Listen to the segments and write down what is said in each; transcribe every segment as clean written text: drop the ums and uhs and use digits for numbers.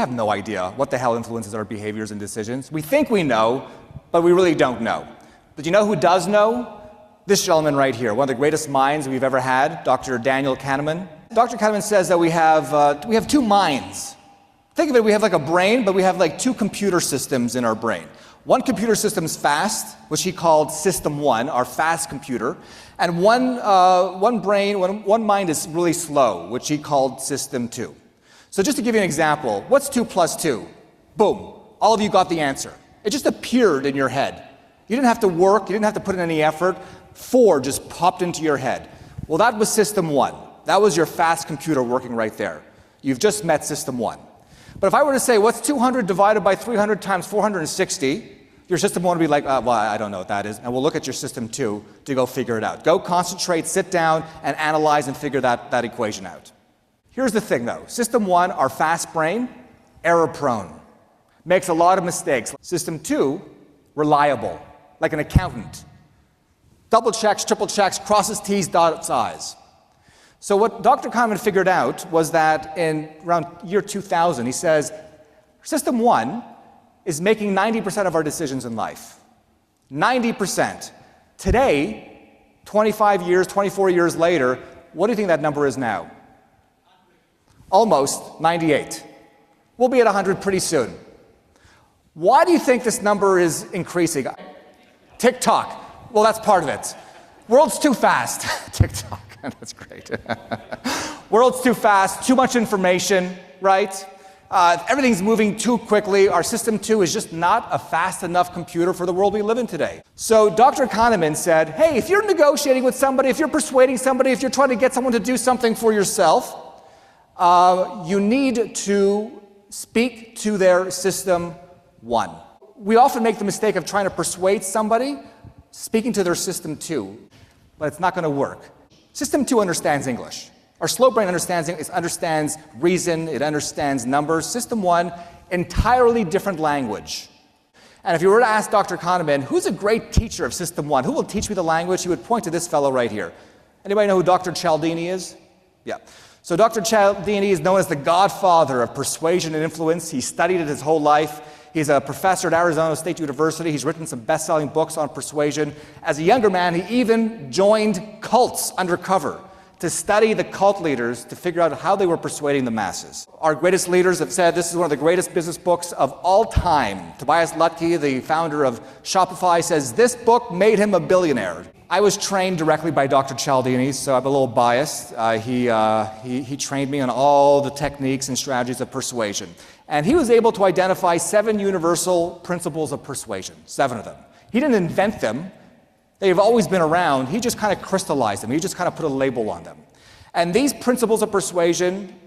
have no idea what the hell influences our behaviors and decisions. We think we know, but we really don't know. But you know who does know? This gentleman right here, one of the greatest minds we've ever had, Dr. Daniel Kahneman. Dr. Kahneman says that we have two minds. Think of it, we have like a brain, but we have like two computer systems in our brain. One computer system is fast, which he called System 1, our fast computer. And one mind is really slow, which he called System 2. So just to give you an example, what's 2 plus 2? Boom, all of you got the answer. It just appeared in your head. You didn't have to work, you didn't have to put in any effort. 4 just popped into your head. Well, that was System 1. That was your fast computer working right there. You've just met System 1. But if I were to say, what's 200 divided by 300 times 460? Your System 1 would be like, well, I don't know what that is. And we'll look at your System 2 to go figure it out. Go concentrate, sit down, and analyze and figure that equation out. Here's the thing, though. System 1, our fast brain, error-prone. Makes a lot of mistakes. System 2, reliable, like an accountant. Double checks, triple checks, crosses T's, dots I's. So what Dr. Kahneman figured out was that in around year 2000, he says, System 1 is making 90% of our decisions in life. 90%. Today, 25 years, 24 years later, what do you think that number is now? Almost 98. We'll be at 100 pretty soon. Why do you think this number is increasing? TikTok. Well, that's part of it. World's too fast. TikTok. That's great. World's too fast, too much information, right? Everything's moving too quickly. Our System 2 is just not a fast enough computer for the world we live in today. So Dr. Kahneman said, hey, if you're negotiating with somebody, if you're persuading somebody, if you're trying to get someone to do something for yourself, you need to speak to their System 1. We often make the mistake of trying to persuade somebody, speaking to their System 2, but it's not going to work. System 2 understands English. Our slow brain understands reason, it understands numbers. System 1, entirely different language. And if you were to ask Dr. Kahneman, who's a great teacher of System 1? Who will teach me the language? He would point to this fellow right here. Anybody know who Dr. Cialdini is? Yeah. So Dr. Cialdini is known as the Godfather of persuasion and influence. He studied it his whole life. He's a professor at Arizona State University. He's written some best-selling books on persuasion. As a younger man, he even joined cults undercover to study the cult leaders to figure out how they were persuading the masses. Our greatest leaders have said this is one of the greatest business books of all time. Tobias Lutke, the founder of Shopify, says this book made him a billionaire. I was trained directly by Dr. Cialdini, so I'm a little biased. He trained me on all the techniques and strategies of persuasion. And he was able to identify 7 universal principles of persuasion, 7 of them. He didn't invent them. They've always been around. He just kind of crystallized them. He just kind of put a label on them. And these principles of persuasion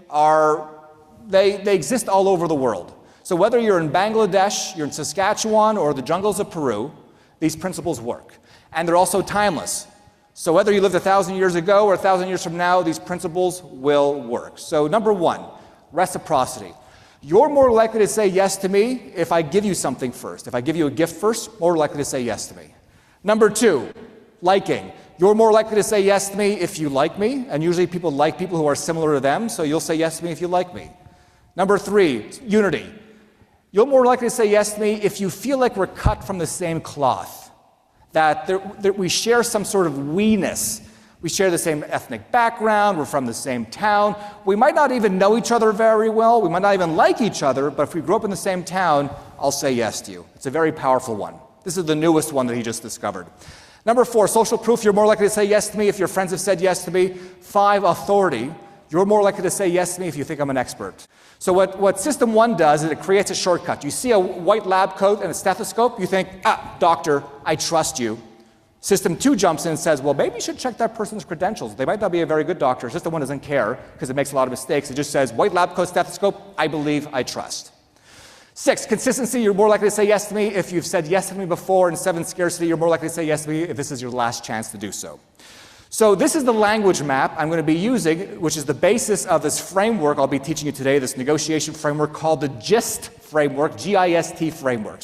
they exist all over the world. So whether you're in Bangladesh, you're in Saskatchewan, or the jungles of Peru, these principles work. And they're also timeless. So whether you lived 1,000 years ago or 1,000 years from now, these principles will work. So number 1, reciprocity. You're more likely to say yes to me if I give you something first. If I give you a gift first, more likely to say yes to me. Number 2, liking. You're more likely to say yes to me if you like me, and usually people like people who are similar to them, so you'll say yes to me if you like me. Number 3, unity. You're more likely to say yes to me if you feel like we're cut from the same cloth, that we share some sort of we-ness. We share the same ethnic background, we're from the same town. We might not even know each other very well, we might not even like each other, but if we grew up in the same town, I'll say yes to you. It's a very powerful one. This is the newest one that he just discovered. Number 4, social proof. You're more likely to say yes to me if your friends have said yes to me. 5, authority. You're more likely to say yes to me if you think I'm an expert. So what System 1 does is it creates a shortcut. You see a white lab coat and a stethoscope, you think, doctor, I trust you. System 2 jumps in and says, well, maybe you should check that person's credentials. They might not be a very good doctor. System 1 doesn't care because it makes a lot of mistakes. It just says, white lab coat, stethoscope, I believe, I trust. 6, consistency. You're more likely to say yes to me if you've said yes to me before. And 7, scarcity. You're more likely to say yes to me if this is your last chance to do so. So this is the language map I'm going to be using, which is the basis of this framework I'll be teaching you today, this negotiation framework called the GIST framework, G-I-S-T framework.